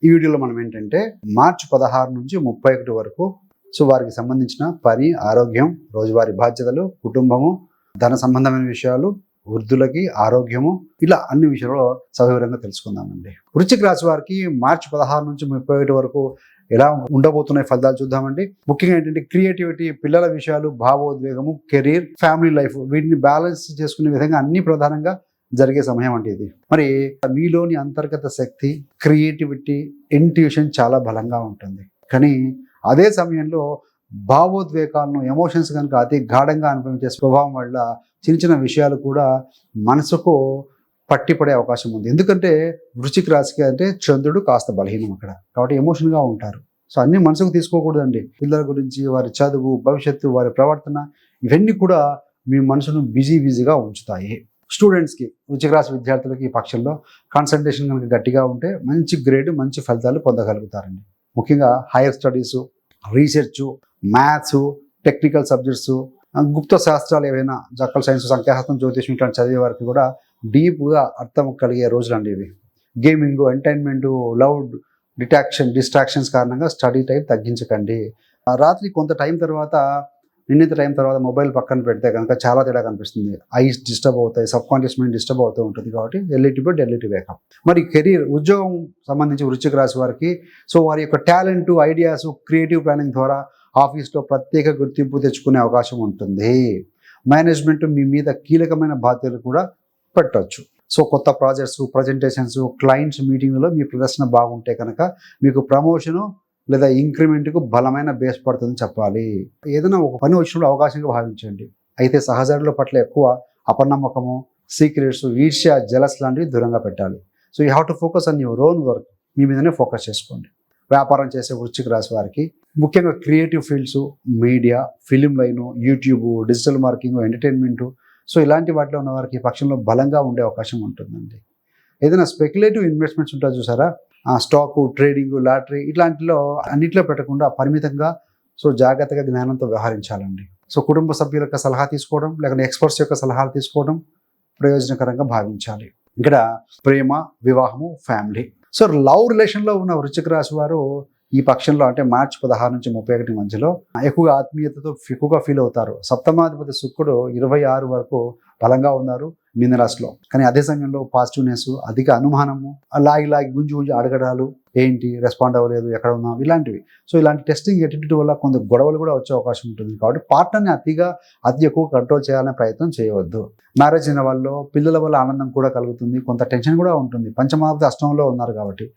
ఈ వీడియోలో మనం ఏంటంటే మార్చి 16 నుంచి 31 వరకు వారికి సంబంధించిన పని, ఆరోగ్యం, రోజువారీ బాధ్యతలు, కుటుంబము, ధన సంబంధమైన విషయాలు, వృద్ధులకి ఆరోగ్యము, ఇలా అన్ని విషయాల్లో సవివరంగా తెలుసుకుందామండి. వృశ్చిక రాశి వారికి మార్చి 16 నుంచి 31 వరకు ఎలా ఉండబోతున్నాయి ఫలితాలు చూద్దామండి. ముఖ్యంగా ఏంటంటే క్రియేటివిటీ, పిల్లల విషయాలు, భావోద్వేగము, కెరీర్, ఫ్యామిలీ లైఫ్, వీటిని బ్యాలెన్స్ చేసుకునే విధంగా అన్ని ప్రధానంగా జరిగే సమయం అంటే ఇది. మరి మీలోని అంతర్గత శక్తి, క్రియేటివిటీ, ఇంట్యూషన్ చాలా బలంగా ఉంటుంది. కానీ అదే సమయంలో భావోద్వేగాలను, ఎమోషన్స్ కనుక అతి గాఢంగా అనుభవించే స్వభావం వల్ల చిన్న చిన్న విషయాలు కూడా మనసుకు పట్టిపడే అవకాశం ఉంది. ఎందుకంటే వృశ్చిక రాశికి అంటే చంద్రుడు కాస్త బలహీనం అక్కడ, కాబట్టి ఎమోషన్గా ఉంటారు. అన్ని మనసుకు తీసుకోకూడదండి. పిల్లల గురించి, వారి చదువు, భవిష్యత్తు, వారి ప్రవర్తన, ఇవన్నీ కూడా మీ మనసును బిజీగా ఉంచుతాయి. స్టూడెంట్స్కి, వృశ్చిక రాశి విద్యార్థులకి ఈ పక్షంలో కాన్సన్ట్రేషన్ కనుక గట్టిగా ఉంటే మంచి గ్రేడ్, మంచి ఫలితాలు పొందగలుగుతారండి. ముఖ్యంగా higher studies, research, maths, technical subjects, గుప్త శాస్త్రాలు ఏవైనా, జక్కల్ సైన్స్, సంఖ్యాశాస్త్రం, జ్యోతిషం ఇట్లాంటి చదివే వారికి కూడా డీప్గా అర్థం కలిగే రోజులు అండి ఇవి. గేమింగ్, ఎంటర్టైన్మెంట్, లౌడ్ డిస్ట్రాక్షన్స్ కారణంగా స్టడీ టైం తగ్గించకండి. రాత్రి కొంత టైం తర్వాత, నిర్ణీత టైం తర్వాత మొబైల్ పక్కన పెడితే కనుక చాలా తేడా కనిపిస్తుంది. ఐస్ డిస్టర్బ్ అవుతాయి, సబ్ కాన్షియస్ మైండ్ డిస్టర్బ్ అవుతూ ఉంటుంది. కాబట్టి ఎల్ఈటి బెడ్, ఎల్ఈటి వేకప్. మరి కెరీర్, ఉద్యోగం సంబంధించి వృశ్చిక రాశి వారికి వారి యొక్క టాలెంట్, ఐడియాస్, క్రియేటివ్ ప్లానింగ్ ద్వారా ఆఫీస్లో ప్రత్యేక గుర్తింపు తెచ్చుకునే అవకాశం ఉంటుంది. మేనేజ్మెంట్ మీ మీద కీలకమైన బాధ్యతలు కూడా పెట్టవచ్చు. కొత్త ప్రాజెక్ట్స్, ప్రజెంటేషన్స్, క్లయింట్స్ మీటింగ్లో మీ ప్రదర్శన బాగుంటే కనుక మీకు ప్రమోషను లేదా ఇంక్రిమెంట్కు బలమైన బేస్ పడుతుందని చెప్పాలి. ఏదైనా ఒక పని వచ్చినప్పుడు అవకాశంగా భావించండి. అయితే సహచరుల పట్ల ఎక్కువ అపనమ్మకము, సీక్రెట్స్, ఈర్ష్య, జలస్ లాంటివి దూరంగా పెట్టాలి. You have to focus on your own work. మీ మీదనే ఫోకస్ చేసుకోండి. వ్యాపారం చేసే వృశ్చిక రాశి వారికి ముఖ్యంగా creative fields, media, film line, YouTube, digital marketing, entertainment, ఇలాంటి వాటిలో ఉన్న వారికి ఈ పక్షంలో బలంగా ఉండే అవకాశం ఉంటుందండి. ఏదైనా స్పెక్యులేటివ్ ఇన్వెస్ట్మెంట్స్ ఉంటాయి చూసారా, స్టాకు, ట్రేడింగ్, లాటరీ, ఇట్లాంటిలో అన్నింటిలో పెట్టకుండా పరిమితంగా జాగ్రత్తగా జ్ఞానంతో వ్యవహరించాలండి. కుటుంబ సభ్యుల యొక్క సలహా తీసుకోవడం, లేకపోతే ఎక్స్పర్ట్స్ యొక్క సలహాలు తీసుకోవడం ప్రయోజనకరంగా భావించాలి. ఇక్కడ ప్రేమ, వివాహము, ఫ్యామిలీ. లవ్ రిలేషన్లో ఉన్న వృశ్చిక రాశి వారు ఈ పక్షంలో అంటే మార్చి 16 నుంచి 31 మధ్యలో ఎక్కువగా ఆత్మీయతతో ఎక్కువగా ఫీల్ అవుతారు. సప్తమాధిపతి శుక్రుడు 26 వరకు బలంగా ఉన్నారు మీనరాశిలో. కానీ అదే సమయంలో పాజిటివ్నెస్, అధిక అనుమానము, లాగి గుంజి అడగడాలు, ఏంటి రెస్పాండ్ అవ్వలేదు, ఎక్కడ ఉన్నాం, ఇలాంటివి. ఇలాంటి టెస్టింగ్ ఎటిట్యూడ్ వల్ల కొంత గొడవలు కూడా వచ్చే అవకాశం ఉంటుంది. కాబట్టి పార్ట్నర్ని అతి ఎక్కువ కంట్రోల్ చేయాలనే ప్రయత్నం చేయవద్దు. మ్యారేజ్ అయిన వాళ్ళు పిల్లల వల్ల ఆనందం కూడా కలుగుతుంది, కొంత టెన్షన్ కూడా ఉంటుంది. పంచమాధిపతి అష్టమంలో ఉన్నారు కాబట్టి